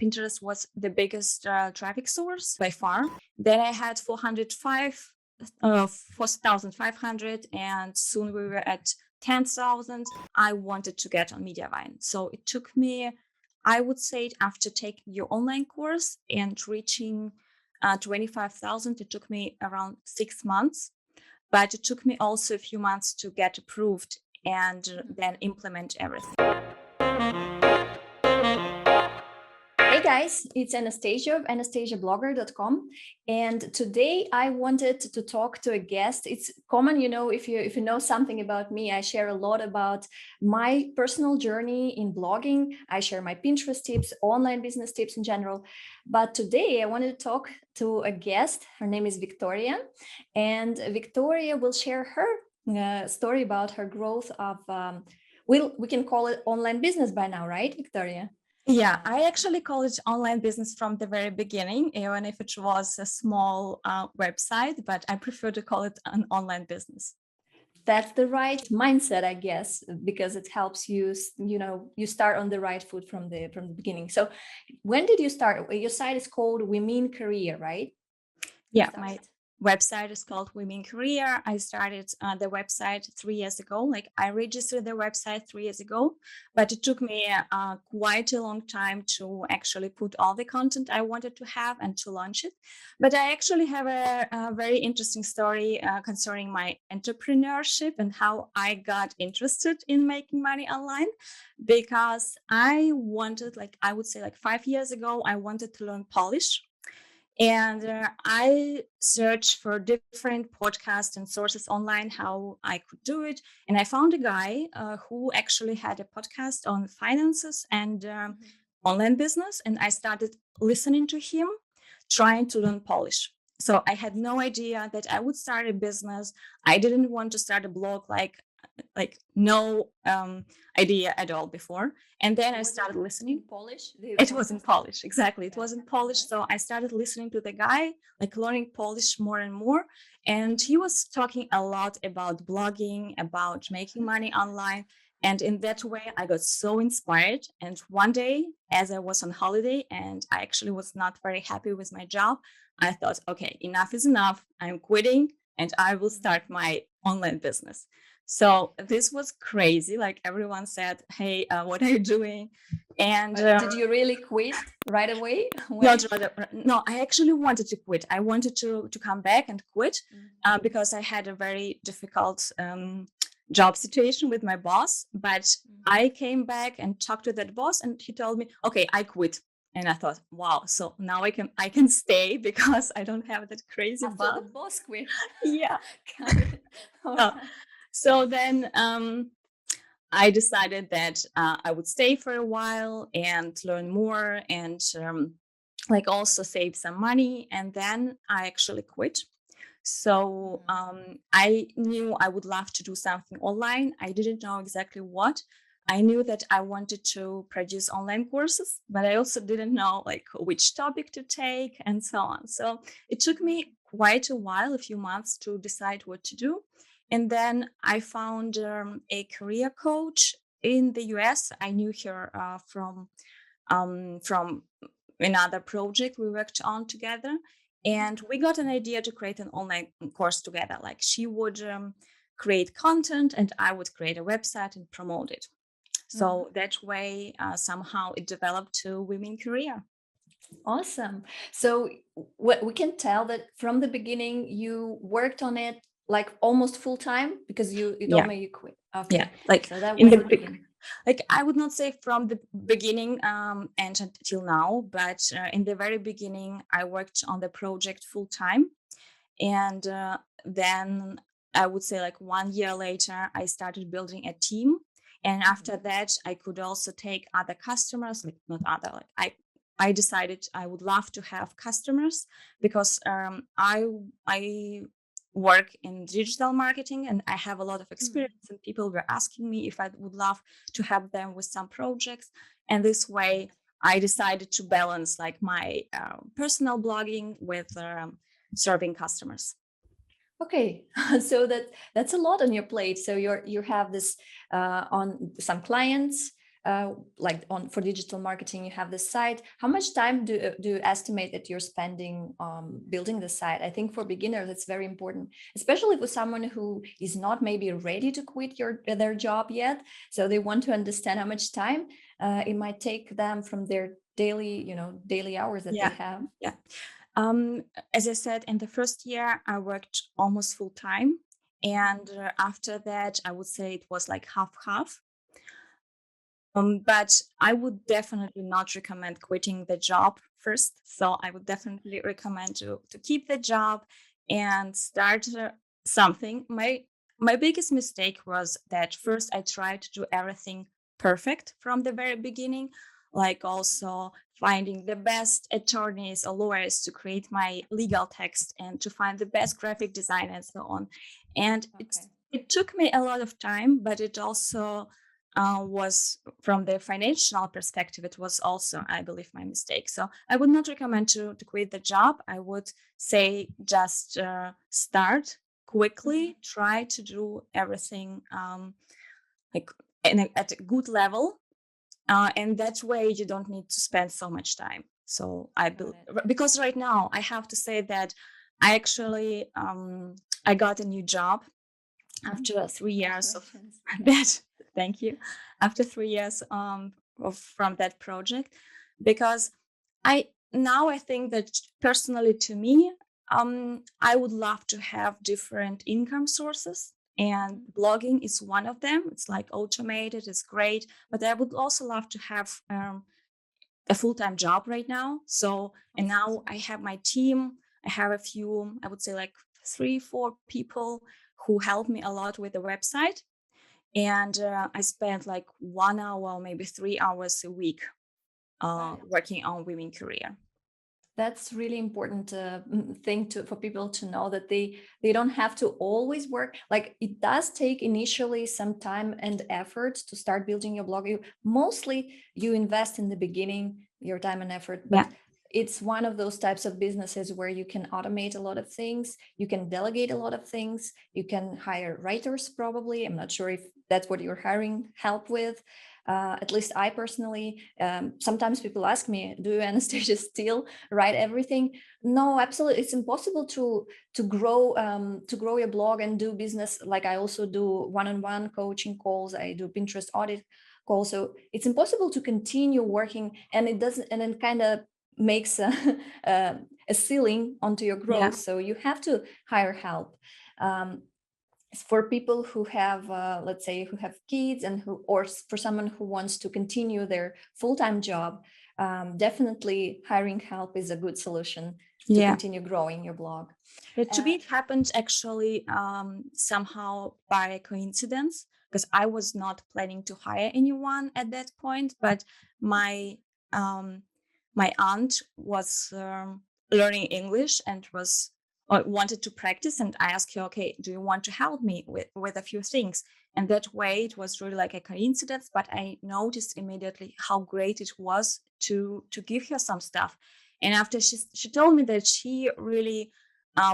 Pinterest was the biggest traffic source by far. Then I had 4,500, and soon we were at 10,000. I wanted to get on Mediavine. So it took me, I would say, after taking your online course and reaching 25,000, it took me around 6 months. But it took me also a few months to get approved and then implement everything. Hey guys, it's Anastasia of anastasiablogger.com, and today I wanted to talk to a guest. It's common, if you know something about me, I share a lot about my personal journey in blogging. I share my Pinterest tips, online business tips in general. But today I wanted to talk to a guest. Her name is Victoria, and Victoria will share her story about her growth of we can call it online business by now, right, Victoria? Yeah, I actually call it online business from the very beginning, even if it was a small website, but I prefer to call it an online business. That's the right mindset, I guess, because it helps you, you start on the right foot from the beginning. So when did you start? Your site is called Women Career, right? Yeah, my website is called Women Career. I started the website 3 years ago. Like I registered the website 3 years ago, but it took me quite a long time to actually put all the content I wanted to have and to launch it. But I actually have a very interesting story concerning my entrepreneurship and how I got interested in making money online, because I wanted, like, I would say like 5 years ago, I wanted to learn Polish. And I searched for different podcasts and sources online how I could do it. And I found a guy who actually had a podcast on finances and online business. And I started listening to him, trying to learn Polish. So I had no idea that I would start a business. I didn't want to start a blog, like no idea at all before. And then I started listening. Polish. It was in Polish, exactly. It was in Polish. So I started listening to the guy, like learning Polish more and more. And he was talking a lot about blogging, about making money online. And in that way, I got so inspired. And one day, as I was on holiday and I actually was not very happy with my job, I thought, okay, enough is enough. I'm quitting and I will start my online business. So this was crazy. Like everyone said, hey, what are you doing? And did you really quit right away? No, I actually wanted to quit. I wanted to come back and quit because I had a very difficult job situation with my boss. But I came back and talked to that boss, and he told me, "Okay, I quit." And I thought, wow, so now I can stay because I don't have that crazy boss. The boss quit. Yeah. So then I decided that I would stay for a while and learn more and like also save some money. And then I actually quit. So I knew I would love to do something online. I didn't know exactly what. I knew that I wanted to produce online courses, but I also didn't know like which topic to take and so on. So it took me quite a while, a few months, to decide what to do. And then I found a career coach in the US. I knew her from another project we worked on together. And we got an idea to create an online course together. Like she would create content and I would create a website and promote it. So that way, somehow it developed to Women Career. Awesome. So what we can tell that from the beginning you worked on it like almost full time, because you told me you quit. Okay. Yeah, like so that in was the beginning. Like I would not say from the beginning and until now, but in the very beginning, I worked on the project full time, and then I would say like 1 year later, I started building a team, and after that, I could also take other customers, like not other, like I decided I would love to have customers because I work in digital marketing and I have a lot of experience, and people were asking me if I would love to help them with some projects. And this way, I decided to balance like my personal blogging with serving customers. Okay, so that's a lot on your plate. So you have this on some clients, like on for digital marketing, you have the site. How much time do you estimate that you're spending building the site? I think for beginners, it's very important, especially for someone who is not maybe ready to quit their job yet. So they want to understand how much time it might take them from their daily hours that they Yeah. have. Yeah. Um, as I said, in the first year, I worked almost full time. And after that, I would say it was like half half. But I would definitely not recommend quitting the job first. So I would definitely recommend to keep the job and start something. My biggest mistake was that first I tried to do everything perfect from the very beginning, like also finding the best attorneys or lawyers to create my legal text and to find the best graphic design and so on. And Okay. it took me a lot of time, but it also was from the financial perspective, it was also, I believe, my mistake. So I would not recommend to quit the job. I would say just start quickly, try to do everything like at a good level, and that way you don't need to spend so much time. So Got it. because right now I have to say that I actually I got a new job after 3 years of Congratulations. Yeah. that. Thank you. After 3 years from that project, because I think that personally to me, I would love to have different income sources, and blogging is one of them. It's like automated, it's great, but I would also love to have a full-time job right now. So, and now I have my team. I have a few, I would say like 3, 4 people who help me a lot with the website. And I spend like 1 hour, maybe 3 hours a week Got it. working on women career. That's really important thing for people to know, that they don't have to always work. Like, it does take initially some time and effort to start building your blog. Mostly you invest in the beginning your time and effort, Yeah. but it's one of those types of businesses where you can automate a lot of things, you can delegate a lot of things, you can hire writers probably. I'm not sure if that's what you're hiring help with. At least I personally, sometimes people ask me, do you, Anastasia, still write everything? No, absolutely. It's impossible to grow your blog and do business. Like, I also do one-on-one coaching calls. I do Pinterest audit calls. So it's impossible to continue working, and it doesn't, and it kind of makes a ceiling onto your Yeah. growth. So you have to hire help. Um, for people who have let's say who have kids, and who, or for someone who wants to continue their full-time job, definitely hiring help is a good solution to Yeah. continue growing your blog. To uh, me, it happened actually somehow by coincidence, because I was not planning to hire anyone at that point, but my um, my aunt was learning English and was wanted to practice, and I asked her, okay, do you want to help me with a few things? And that way, it was really like a coincidence, but I noticed immediately how great it was to give her some stuff. And after she told me that she really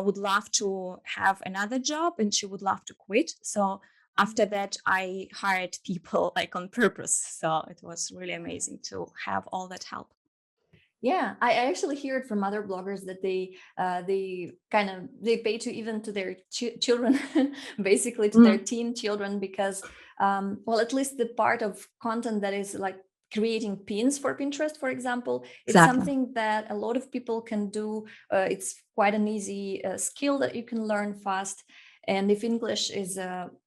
would love to have another job and she would love to quit. So after that, I hired people like on purpose. So it was really amazing to have all that help. Yeah, I actually hear it from other bloggers that they pay to even to their children, basically to their Mm, teen children, because well, at least the part of content that is like creating pins for Pinterest, for example, it's exactly. something that a lot of people can do. It's quite an easy skill that you can learn fast. And if English is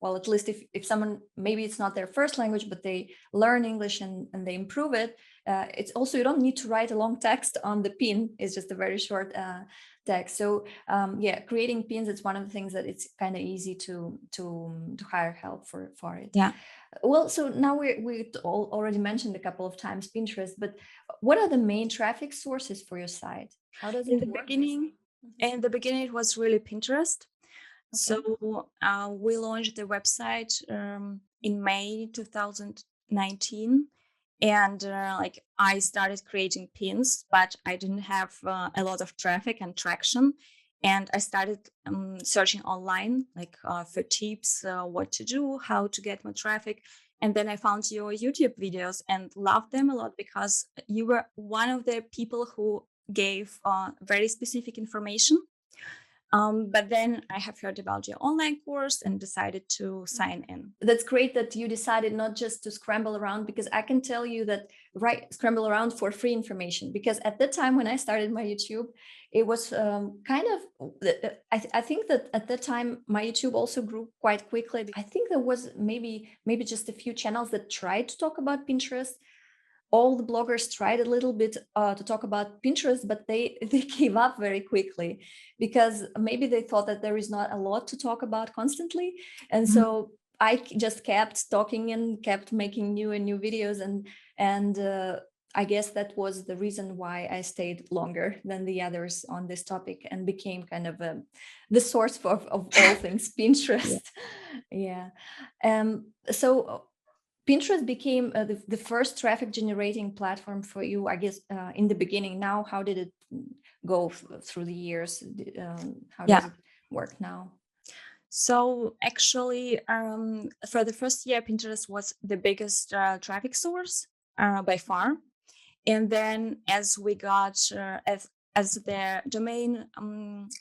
well, at least if someone, maybe it's not their first language, but they learn English and they improve it, it's also, you don't need to write a long text on the pin. It's just a very short text. So yeah, creating pins, it's one of the things that it's kind of easy to hire help for it. Yeah. Well, so now we already mentioned a couple of times Pinterest, but what are the main traffic sources for your site? How does In it the work? beginning, Mhm. in the beginning, it was really Pinterest. Okay. So we launched the website in May 2019, and like I started creating pins, but I didn't have a lot of traffic and traction. And I started searching online, like for tips, what to do, how to get more traffic. And then I found your YouTube videos and loved them a lot because you were one of the people who gave very specific information. But then I have heard about your online course and decided to sign in. That's great that you decided not just to scramble around, because I can tell you that, right, scramble around for free information. Because at the time when I started my YouTube, it was kind of, I think that at that time my YouTube also grew quite quickly. I think there was maybe just a few channels that tried to talk about Pinterest. All the bloggers tried a little bit to talk about Pinterest, but they gave up very quickly, because maybe they thought that there is not a lot to talk about constantly. And so I just kept talking and kept making new and new videos, and I guess that was the reason why I stayed longer than the others on this topic and became kind of the source of all things Pinterest. Yeah. So Pinterest became the first traffic generating platform for you, I guess, in the beginning. Now, how did it go through the years? How does it work now? So actually, for the first year, Pinterest was the biggest traffic source by far. And then as we got, as the domain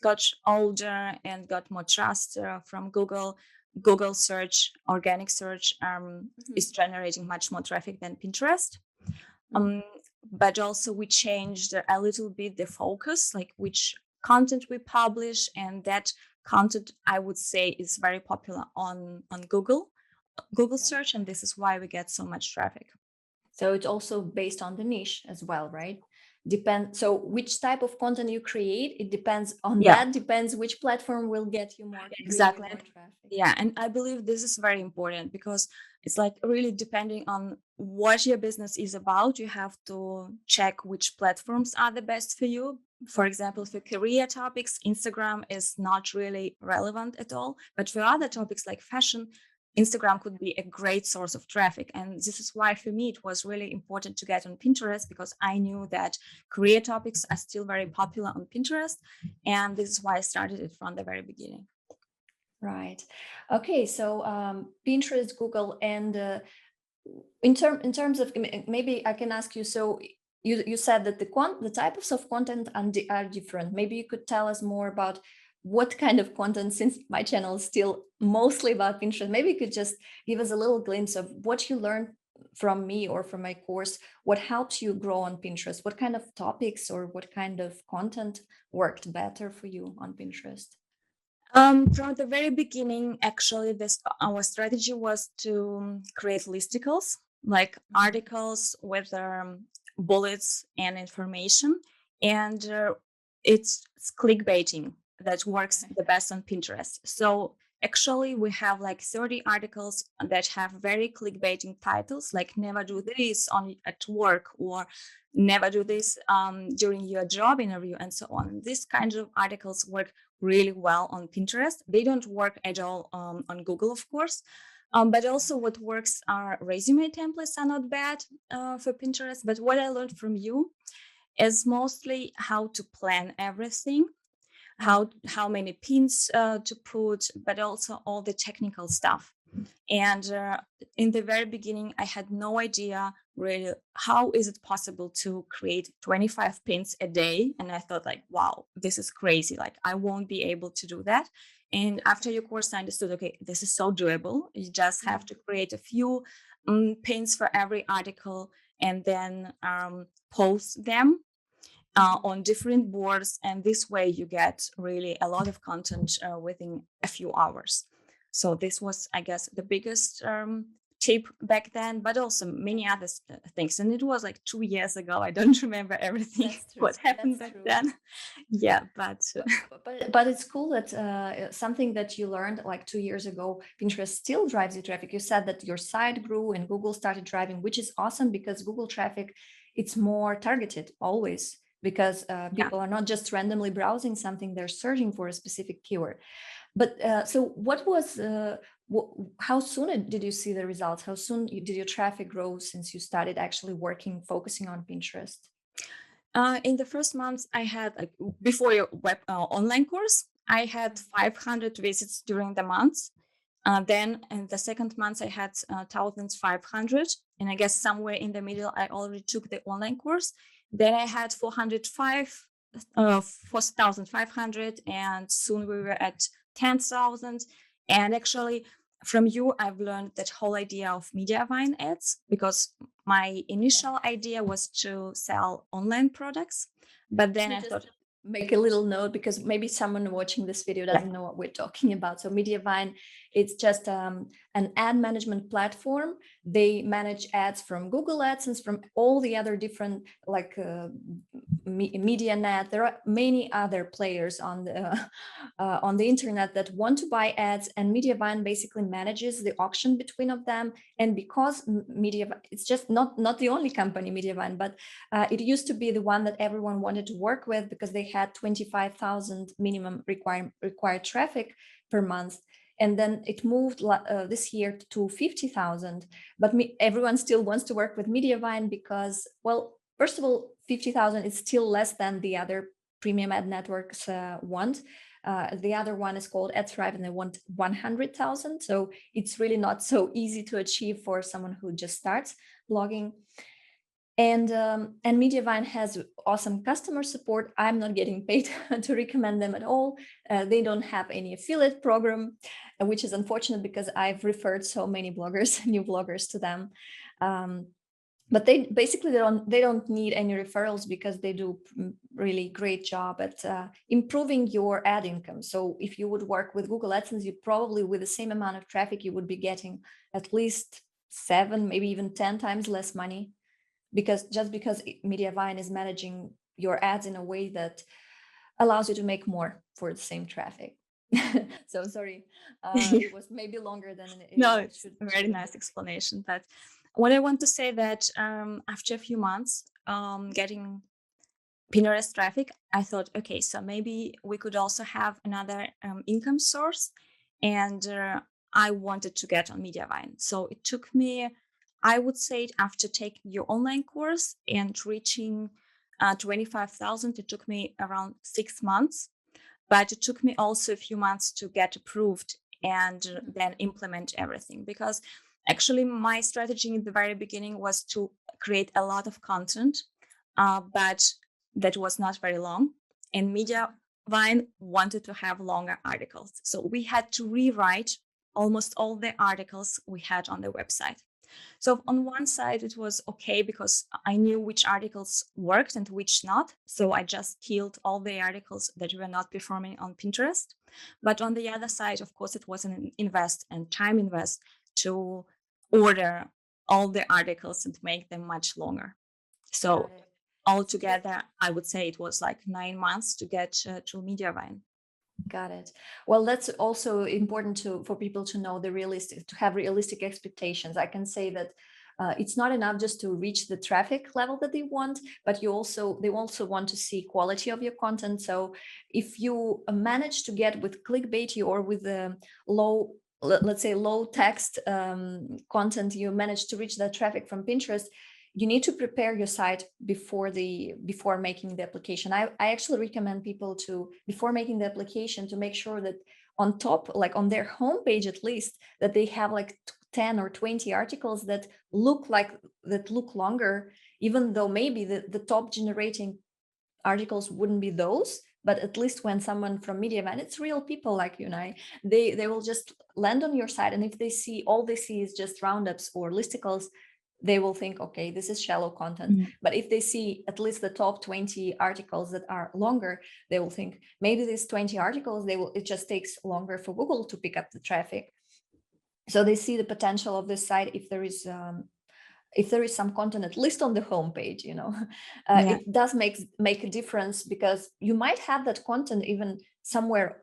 got older and got more trust from Google, Google search, organic search is generating much more traffic than Pinterest. But also we changed a little bit the focus, like which content we publish, and that content, I would say, is very popular on Google search, and this is why we get so much traffic. So it's also based on the niche as well, right? So which type of content you create, it depends on that depends which platform will get you more, exactly, more traffic. Yeah, and I believe this is very important because it's like really depending on what your business is about, you have to check which platforms are the best for you. For example, for career topics, Instagram is not really relevant at all, but for other topics like fashion, Instagram could be a great source of traffic. And this is why for me it was really important to get on Pinterest, because I knew that career topics are still very popular on Pinterest, and this is why I started it from the very beginning. Right. Okay. So Pinterest, Google, and in terms of, maybe I can ask you. So you said that the types of content are different. Maybe you could tell us more about what kind of content, since my channel is still mostly about Pinterest. Maybe you could just give us a little glimpse of what you learned from me or from my course. What helps you grow on Pinterest? What kind of topics or what kind of content worked better for you on Pinterest? From the very beginning, actually, our strategy was to create listicles, like articles with bullets and information, and it's clickbaiting that works the best on Pinterest. So actually, we have like 30 articles that have very clickbaiting titles, like "Never do this at work" or "Never do this during your job interview," and so on. These kinds of articles work really well on Pinterest. They don't work at all on Google, of course. But also what works are resume templates are not bad for Pinterest. But what I learned from you is mostly how to plan everything, how many pins to put, but also all the technical stuff. And in the very beginning, I had no idea really how is it possible to create 25 pins a day. And I thought like, wow, this is crazy. Like I won't be able to do that. And after your course, I understood, okay, this is so doable. You just have to create a few pins for every article and then post them on different boards. And this way you get really a lot of content within a few hours. So this was, I guess, the biggest tip back then, but also many other things. And it was like 2 years ago. I don't remember everything what happened back then. Yeah, but it's cool that something that you learned like 2 years ago, Pinterest still drives you traffic. You said that your site grew and Google started driving, which is awesome because Google traffic, it's more targeted always, because people are not just randomly browsing something, they're searching for a specific keyword. But so what was, how soon did you see the results? How soon did your traffic grow since you started actually focusing on Pinterest? In the first months, I had, like, before your online course, I had 500 visits during the month. Then in the second month, I had 1,500. And I guess somewhere in the middle, I already took the online course. Then I had 4,500. And soon we were at 10,000. And actually, from you, I've learned that whole idea of Mediavine ads, because my initial idea was to sell online products. But then I thought, make a little note, because maybe someone watching this video doesn't know what we're talking about. So Mediavine, it's just an ad management platform. They manage ads from Google AdSense, from all the other different like MediaNet. There are many other players on the internet that want to buy ads, and Mediavine basically manages the auction between of them. And because Mediavine, it's just not the only company, Mediavine, but it used to be the one that everyone wanted to work with, because they had 25,000 minimum required traffic per month. And then it moved this year to 50,000. But everyone still wants to work with Mediavine because, well, first of all, 50,000 is still less than the other premium ad networks want. The other one is called AdThrive, and they want 100,000. So it's really not so easy to achieve for someone who just starts blogging. And Mediavine has awesome customer support. I'm not getting paid to recommend them at all. They don't have any affiliate program, which is unfortunate because I've referred so many bloggers, new bloggers, to them. But they basically they don't need any referrals, because they do really great job at improving your ad income. So if you would work with Google AdSense, you probably, with the same amount of traffic, you would be getting at least 7, maybe even 10 times less money, because Mediavine is managing your ads in a way that allows you to make more for the same traffic. So sorry, it was maybe longer than it no, it's a very nice explanation. But what I want to say that after a few months getting Pinterest traffic, I thought, okay, so maybe we could also have another income source. And I wanted to get on Mediavine. So it took me, I would say, after taking your online course and reaching 25,000, it took me around 6 months. But it took me also a few months to get approved and then implement everything, because actually my strategy in the very beginning was to create a lot of content, but that was not very long, and Mediavine wanted to have longer articles, so we had to rewrite almost all the articles we had on the website. So on one side, it was okay because I knew which articles worked and which not. So I just killed all the articles that were not performing on Pinterest. But on the other side, of course, it was an invest and time invest to order all the articles and make them much longer. So altogether, I would say it was like 9 months to get to Mediavine. Got it. Well, that's also important for people to know to have realistic expectations. I can say that it's not enough just to reach the traffic level that they want, but they also want to see quality of your content. So if you manage to get with clickbaity or with the let's say low text content, you manage to reach that traffic from Pinterest, you need to prepare your site before making the application. I actually recommend people to, before making the application, to make sure that on top, like on their homepage at least, that they have like 10 or 20 articles that look longer, even though maybe the top generating articles wouldn't be those. But at least when someone from Mediavine, it's real people like you and I, they will just land on your site, and if they see all they see is just roundups or listicles, they will think, okay, this is shallow content. But if they see at least the top 20 articles that are longer, they will think maybe these 20 articles, it just takes longer for Google to pick up the traffic. So they see the potential of this site if there is some content, at least on the homepage, it does make a difference, because you might have that content even somewhere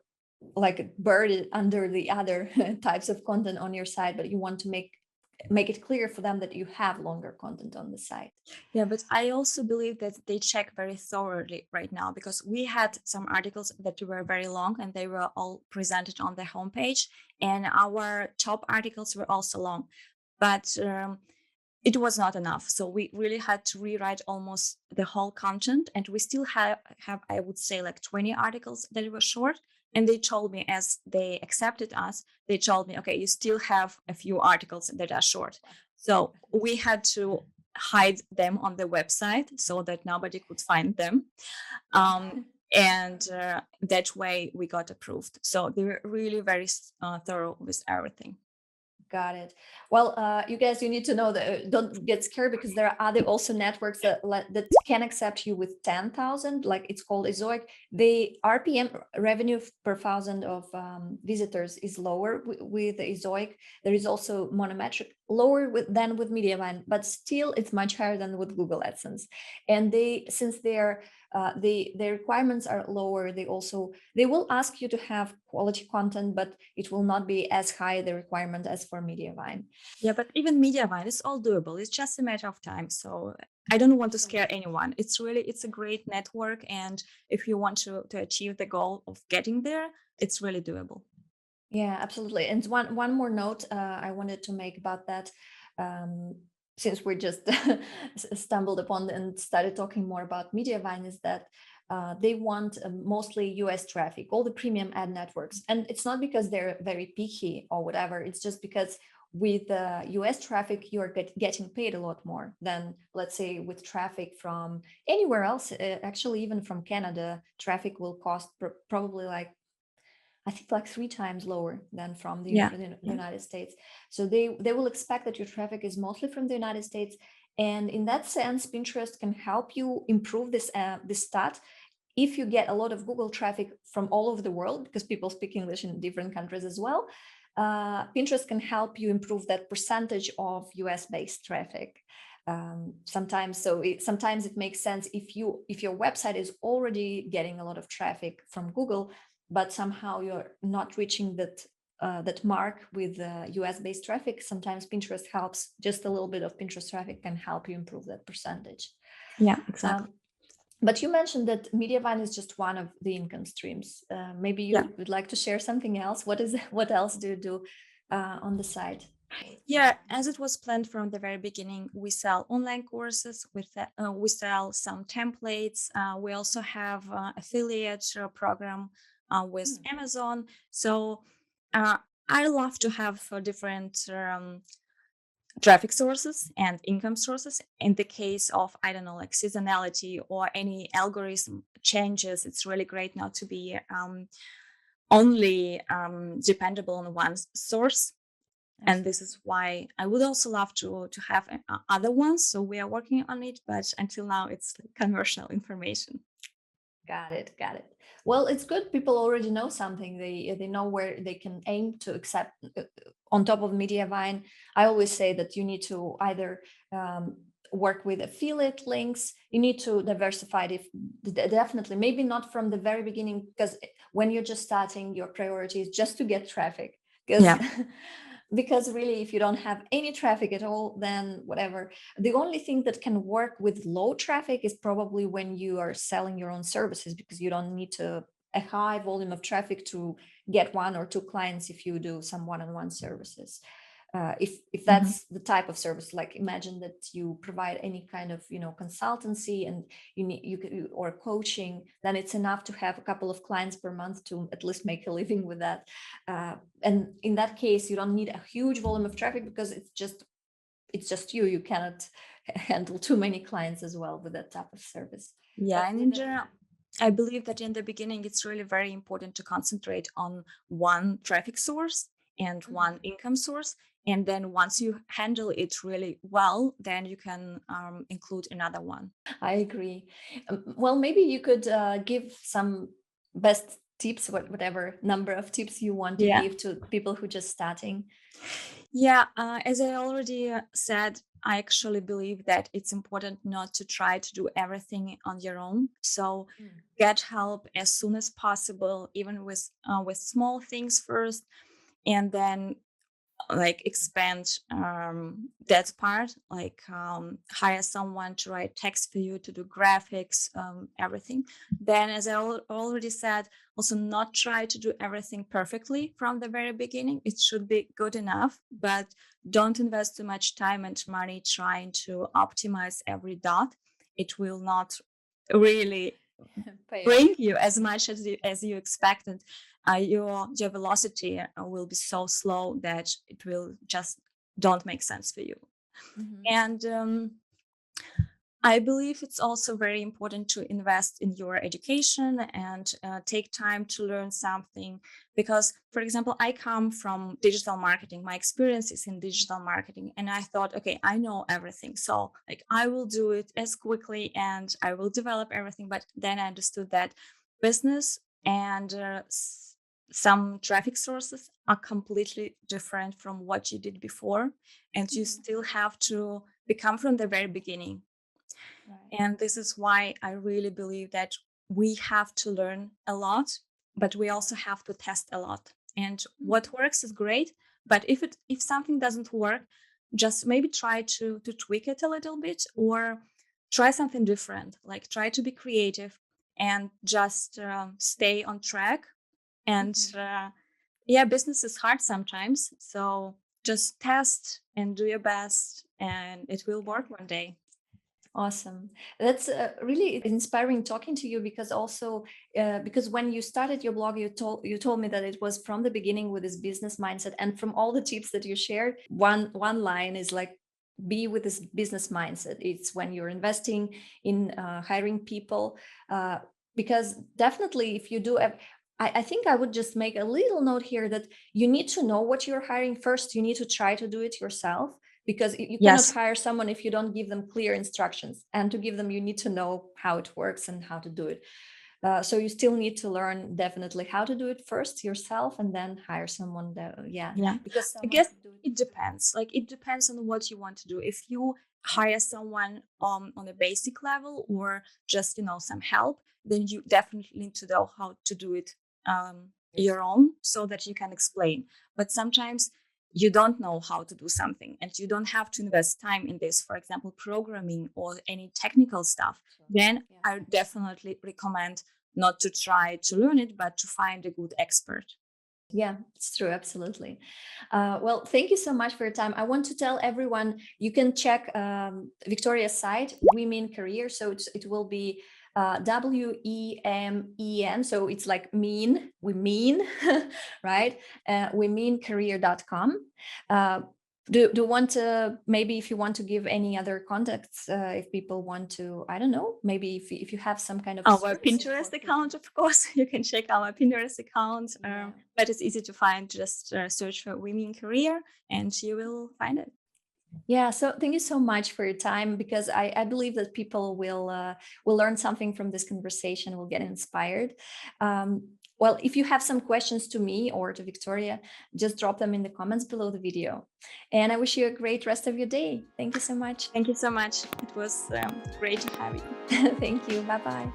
like buried under the other types of content on your site, but you want to make it clear for them that you have longer content on the site. Yeah, but I also believe that they check very thoroughly right now, because we had some articles that were very long and they were all presented on the homepage, and our top articles were also long, but it was not enough. So we really had to rewrite almost the whole content, and we still have I would say like 20 articles that were short, And they told me, as they accepted us, they told me, okay, you still have a few articles that are short. So we had to hide them on the website so that nobody could find them. And that way we got approved. So they were really very thorough with everything. Got it. Well, you guys, you need to know that don't get scared, because there are other also networks that can accept you with 10,000, like it's called Ezoic. The RPM, revenue per thousand of visitors, is lower with Ezoic. There is also monometric, lower than with Mediavine, but still it's much higher than with Google AdSense. And since their requirements are lower, they will ask you to have quality content, but it will not be as high the requirement as for Mediavine. Yeah, but even Mediavine is all doable. It's just a matter of time. So I don't want to scare anyone. It's a great network. And if you want to achieve the goal of getting there, it's really doable. Yeah, absolutely. And one more note I wanted to make about that, since we just stumbled upon and started talking more about Mediavine, is that they want mostly US traffic, all the premium ad networks. And it's not because they're very picky or whatever. It's just because with US traffic, you are getting paid a lot more than, let's say, with traffic from anywhere else. Actually, even from Canada, traffic will cost probably I think like 3 times lower than from the United States. So they will expect that your traffic is mostly from the United States. And in that sense, Pinterest can help you improve this stat. If you get a lot of Google traffic from all over the world, because people speak English in different countries as well, Pinterest can help you improve that percentage of US-based traffic. Sometimes it makes sense if your website is already getting a lot of traffic from Google, but somehow you're not reaching that mark with US-based traffic. Sometimes Pinterest helps. Just a little bit of Pinterest traffic can help you improve that percentage. Yeah, exactly. But you mentioned that Mediavine is just one of the income streams. Maybe you would like to share something else. What else do you do on the side? Yeah, as it was planned from the very beginning, we sell online courses, we sell some templates. We also have affiliate program with Amazon. So I love to have different traffic sources and income sources. In the case of, I don't know, like seasonality or any algorithm changes, it's really great not to be only dependable on one source. And this is why I would also love to have other ones. So we are working on it, but until now it's commercial information. Got it. Well, it's good. People already know something. They know where they can aim to accept. On top of Mediavine, I always say that you need to either work with affiliate links. You need to diversify it. Definitely, maybe not from the very beginning, because when you're just starting, your priority is just to get traffic. Because really, if you don't have any traffic at all, then whatever. The only thing that can work with low traffic is probably when you are selling your own services, because you don't need a high volume of traffic to get 1 or 2 clients if you do some one-on-one services. If that's the type of service, like imagine that you provide any kind of consultancy and or coaching, then it's enough to have a couple of clients per month to at least make a living with that. And in that case, you don't need a huge volume of traffic, because it's just you cannot handle too many clients as well with that type of service. Yeah, and in general, I believe that in the beginning, it's really very important to concentrate on one traffic source and one income source. And then once you handle it really well, then you can include another one. I agree. Well, maybe you could give some best tips, whatever number of tips you want to give to people who are just starting. Yeah, as I already said, I actually believe that it's important not to try to do everything on your own. So get help as soon as possible, even with small things first, and then like expand that part, like hire someone to write text for you, to do graphics, everything. Then, as I already said, also not try to do everything perfectly from the very beginning. It should be good enough, but don't invest too much time and money trying to optimize every dot. It will not really bring you as much as you expected. your velocity will be so slow that it will just don't make sense for you. And I believe it's also very important to invest in your education and take time to learn something. Because, for example, I come from digital marketing. My experience is in digital marketing. And I thought, okay, I know everything. So, like, I will do it as quickly and I will develop everything. But then I understood that business and some traffic sources are completely different from what you did before. And you still have to become from the very beginning. And this is why I really believe that we have to learn a lot, but we also have to test a lot. And what works is great, but if something doesn't work, just maybe try to tweak it a little bit or try something different. Like try to be creative and just stay on track. And yeah, business is hard sometimes, so just test and do your best, and it will work one day. Awesome. That's really inspiring talking to you, because also because when you started your blog, you told me that it was from the beginning with this business mindset, and from all the tips that you shared, one line is like, be with this business mindset. It's when you're investing in hiring people, because definitely if you do I think I would just make a little note here that you need to know what you're hiring first. You need to try to do it yourself, because you cannot Yes. hire someone if you don't give them clear instructions, and to give them, you need to know how it works and how to do it. So you still need to learn definitely how to do it first yourself, and then hire someone that, yeah, Yeah, because I someone guess could do it. it depends. Like it depends on what you want to do. If you hire someone on a basic level or just some help, then you definitely need to know how to do it your own so that you can explain. But sometimes you don't know how to do something and you don't have to invest time in this, for example, programming or any technical stuff. Then I definitely recommend not to try to learn it, but to find a good expert. Yeah, it's true. Absolutely. Well, thank you so much for your time. I want to tell everyone, you can check Victoria's site, Women Career. So it will be WEMEN. So it's like mean, we mean, right? Womencareer.com. Do you want to, maybe if you want to give any other contacts, if people want to, I don't know, maybe if you have some kind of Our services for Pinterest people. account, of course. You can check our Pinterest account, Yeah. but it's easy to find. Just search for Women Career and you will find it. Yeah, so thank you so much for your time, because I believe that people will learn something from this conversation, will get inspired. Well, if you have some questions to me or to Victoria, just drop them in the comments below the video. And I wish you a great rest of your day. Thank you so much. Thank you so much. It was great to have you. Thank you. Bye bye.